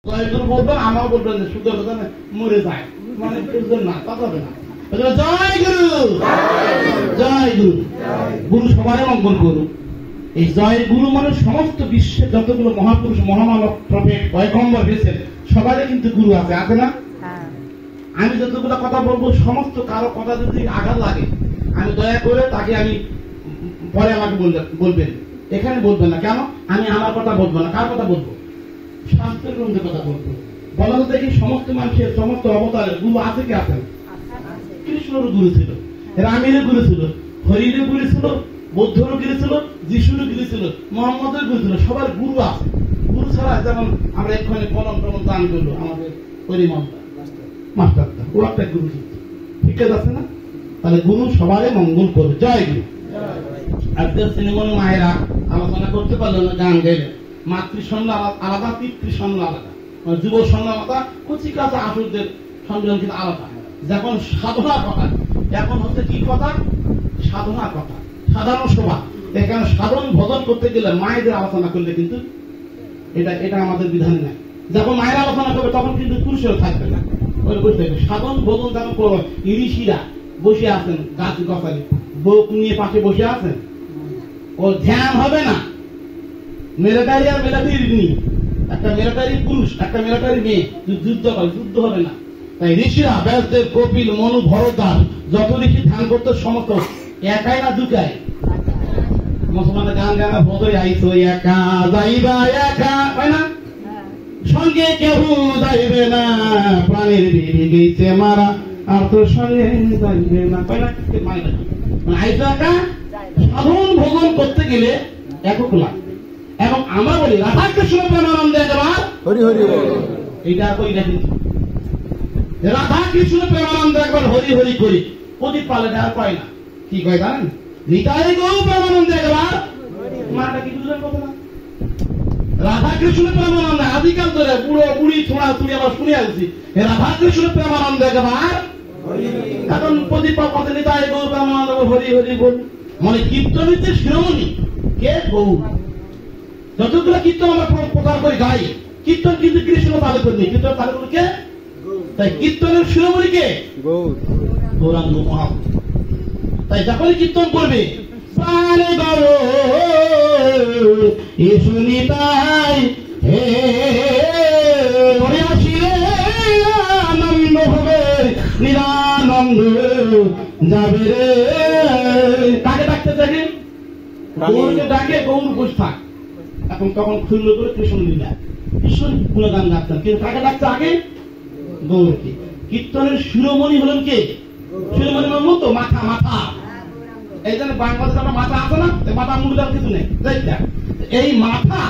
জয়গুরু বলবেন, আমার বলবেন যে সুদের কথা মরে যায়, মানে না, তা হবে না। জয় গুরু, জয় গুরু। গুরু সবাই মঙ্গল করুক। এই জয় গুরু মানে সমস্ত বিশ্বের যতগুলো মহাপুরুষ, মহামানব, প্রফেট, পয়গম্বর হয়েছে সবাই কিন্তু গুরু আছে, আছে না? আমি যতগুলো কথা বলবো সমস্ত কারো কথা যদি আঘাত লাগে আমি দয়া করে তাকে আমি পরে আমাকে বলবেন, এখানে বলবেন না। কেন? আমি আমার কথা বলবো না, কার কথা বলবো? শাস্ত্রের গ্রন্থের কথা বলবো। বলা তো দেখি সমস্ত মানুষের সমস্ত অবতারের গুরু আছে কি আছেন? কৃষ্ণের গুরু ছিল, রামের গুরু ছিল, হরির গুরু ছিল, বৌদ্ধর গুরু ছিল, যিশুর গুরু ছিল, মোহাম্মদের গুরু ছিল। সবার গুরু আছে। গুরু ছাড়া যেমন আমরা এখানে কলম টলম দান করলো আমাদের পরিমন্ত্র মাস্টারটা, ও একটা গুরু ছিল, ঠিক আছে না? তাহলে গুরু সবারই মঙ্গল করবে। জয় গুরু। আজকে সিনেমন মায়েরা আলোচনা করতে পারলো না, গান গাইলে। মাতৃসন্ন আলাদা, পিতৃসন্ন আলাদা, যুব সন্ন আলাদা, কচি কাঁচা আসুরদের সম্মেলন কিন্তু আলাদা। যখন সাধনা কথা, এখন হচ্ছে কি কথা? সাধনা কথা, সাধারণ সভা। এখানে সাধন ভজন করতে গেলে মায়েদের আলোচনা করলে কিন্তু এটা আমাদের বিধানে নাই। যখন মায়ের আলোচনা করবে তখন কিন্তু পুরুষের থাকবে না। সাধন ভজন যখন করবো, ঋষিরা বসে আছেন গাছ গছালি, বউ নিয়ে পাশে বসে আছেন, ও ধ্যান হবে না। মিলিটারি আর মিলিটারি নিয়ে, একটা মিলিটারি পুরুষ একটা মিলিটারি মেয়ে যুদ্ধ করে, যুদ্ধ হবে না। তাই ঋষিরা ব্যাসদেব, কপিল, মনু, ভরদ্বাজ যত ঋষি ধ্যান করতে সমস্ত একাই না দুটাই। মুসলমানের গান গানা বোধই আইসো একা যাইবা একা, তাই না? সঙ্গে কেউ যাইবে না, প্রাণের বিবি গেছে মারা, আর তোর সঙ্গে যাইবে না, তাই না? আইসো একা। সাধন ভোজন করতে গেলে একক লাগে। এবং আমরা বলি রাধা কৃষ্ণ প্রেমানন্দ একবার হরি হরি, এইটা কই না কিন্তু রাধা কৃষ্ণ প্রেমানন্দ একবার হরি হরি করি, প্রদীপ পালে দেওয়ার কয় না, কি কয় জানেন? নিতাই গৌর প্রেমানন্দ একবার, মাটা কি বুঝলেন কথা না? রাধা কৃষ্ণ প্রেমানন্দ আদিকাল ধরে বুড়ো বুড়ি ছোড়া চুড়ি আবার শুনে আসছি, রাধা কৃষ্ণ প্রেমানন্দ একবার। এখন প্রদীপ পালে নিতাই গৌর প্রেমানন্দ হরি হরি বল, মানে কীর্তনের যে শিরোমণি কে? গৌর। যতগুলো কীর্তন আমরা প্রচার করে গাই, কীর্তন কিন্তু কৃষ্ণ তালে করিনি, কীর্তন তালে করে কে? তাই কীর্তনের শিরোমণি কে? গৌরাঙ্গ মহাপ্রভু। তাই যখনই কীর্তন করবে প্রাণে গৌর এসো নিতাই হে আসিলে আনন্দ হবে নিরানন্দ যাবে রে। কাকে ডাকতে থাকে? গৌরকে ডাকে, গৌর বসে থাক। এখন তখন খুলল করে কৃষ্ণ লীলা, কৃষ্ণ গুণগান গাচ্ছেন, কিন্তু কাকে ডাকছে আগে? গৌরকে। কীর্তনের শিরোমণি হলেন কে? শিরোমণি মানে তো মাথা, মাথা। এই জন্য বাংলাদেশে আমরা মাথা আছে না, মাথা মুড়িদার কিছু নেই, এই মাথা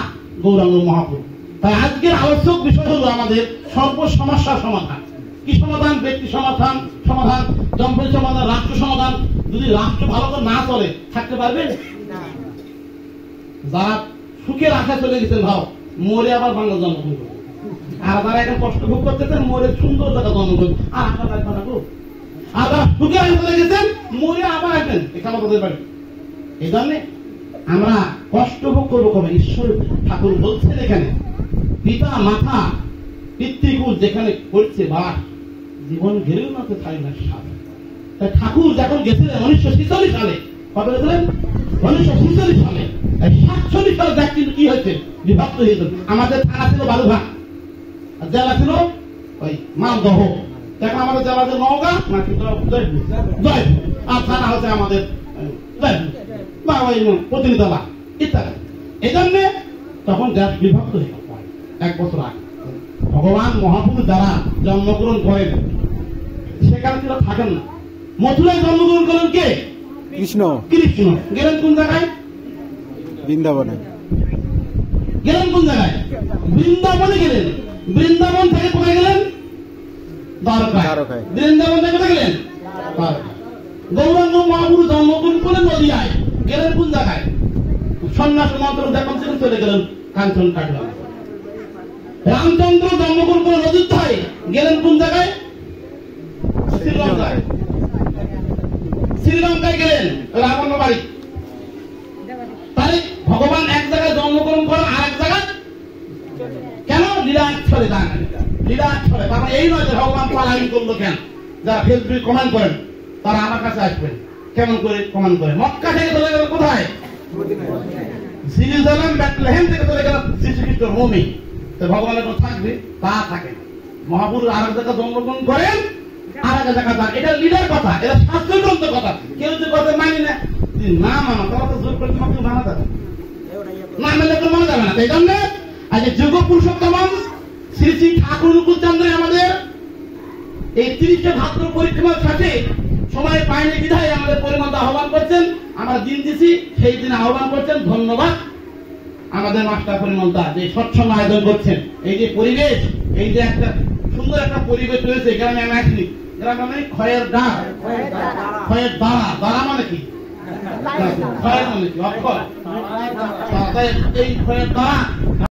গৌরাঙ্গ মহাপ্রভু। তাই আজকের আবশ্যক বিষয় হলো আমাদের সর্ব সমস্যার সমাধান। কি সমাধান? ব্যক্তি সমাধান, সমাধান দম্পতি সমাধান, রাষ্ট্র সমাধান। যদি রাষ্ট্র ভালো করে না চলে থাকতে পারবে? যারা সুখের আশা চলে গেছেন ভাও, মরে আবার বাংলা জন্মগ্রহণ করবে। আর যারা এখন কষ্ট ভোগ করতেছেন মরে সুন্দর জায়গা জন্মগ্রহণ, আর আপনার লাগবে না গো। আর যারা সুখের আশা চলে গেছেন মরে আবার আসবেন এখানে বলতে পারি। এই জন্যে আমরা কষ্ট ভোগ করবো কবে? ঈশ্বর ঠাকুর বলছেন এখানে, পিতা মাতা পিতৃকুল যেখানে করছে বাস, জীবন ঘেরেও না তো ছাড়ি না সাপ। তাই ঠাকুর যখন গেছিলেন 1946 সালে, কত গেছিলেন? 1946 সালে। 47 সালে দেখ কিন্তু কি হয়েছে, বিভক্ত হয়েছে। আমাদের থানা ছিল বালুঘাট, আর জেলা ছিল ওই মালদহ। এখন আমাদের জেলা যে নওগাঁ না কি জয়পুর, আর থানা হচ্ছে আমাদের বা ওই প্রতিনিধলা ইত্যাদি। এই জন্যে তখন দেশ বিভক্ত হয়ে গেল 1 বছর আগে। ভগবান মহাপুরুষ যারা জন্মগ্রহণ করেন সেখানে ছিল থাকেন না। মথুরায় জন্মগ্রহণ করেন কে? কৃষ্ণ। কৃষ্ণ গেলেন কোন জায়গায়? বৃন্দাবনে। গেলেন কোন জায়গায়? বৃন্দাবনে গেলেন। বৃন্দাবন থেকে কোথায় গেলেন? দ্বারকায়। বৃন্দাবন থেকে কোথায় গেলেন? গৌরাঙ্গ মহাপুরুষ জন্মগ্রহণ করেন নদিয়ায়, গেলেন কোন জায়গায়? সন্ন্যাস মন্ত্র যখন ছিলেন চলে গেলেন কাঞ্চন কাটলাম। রামচন্দ্র জন্মগ্রহণ করেন অযোধ্যায়, গেলেন কোন জায়গায়? শ্রীলঙ্কায়। শ্রীলঙ্কায় গেলেন রাবণ বাড়ি। তাহলে ভগবান এক জায়গায় জন্মগ্রহণ করেন আর এক জায়গায় কেন? লীলাচ্ছলে দান, লীলাচ্ছলে। তার মানে এই নয় যে ভগবান পালায়ন করলো কেন। যারা ফেসবুকে কমেন্ট করেন তারা আমার কাছে আসবেন, কেমন করে কমেন্ট করে। মক্কা থেকে চলে গেল কোথায়? জেরুজালেম, বেথলেহেম থেকে চলে গেল যীশু খ্রিস্টের ভূমি। তো ভগবানের কোন থাকবে? তা থাকে না। মহাপুরুষ আর এক জায়গায় জন্মগ্রহণ করেন, আর এক জায়গায় যান। এটা লিডার কথা, এটা শাস্ত্রগ্রন্থ কথা। কেউ যদি কথা মানি না, না মানো তারা তো জোর করে তোমাকে মানা যাবে না, মানলে তো মানা যাবে না। তাই জন্য আজ যুগ পুরুষোত্তম শ্রী শ্রী ঠাকুর অনুকূলচন্দ্র আমাদের এই 30 ভাদ্র পরিক্রমার সাথে সময় পায়নি বিধায় আমাদের পরিমন্ত আহ্বান করছেন। আমরা দিন দিছি, সেই দিন আহ্বান করছেন। ধন্যবাদ আমাদের মাস্টার পরিমন্তা যে সৎসঙ্গ আয়োজন করছেন। এই যে পরিবেশ, এই যে একটা সুন্দর একটা পরিবেশ রয়েছে গ্রামে। আমি আসিনি, গ্রামে মানে খয়ের দ্বার, খয়ের দ্বারা, দ্বারা মানে কি? খয়ের মানে কি? অক্ষর। এই খয়ের দ্বারা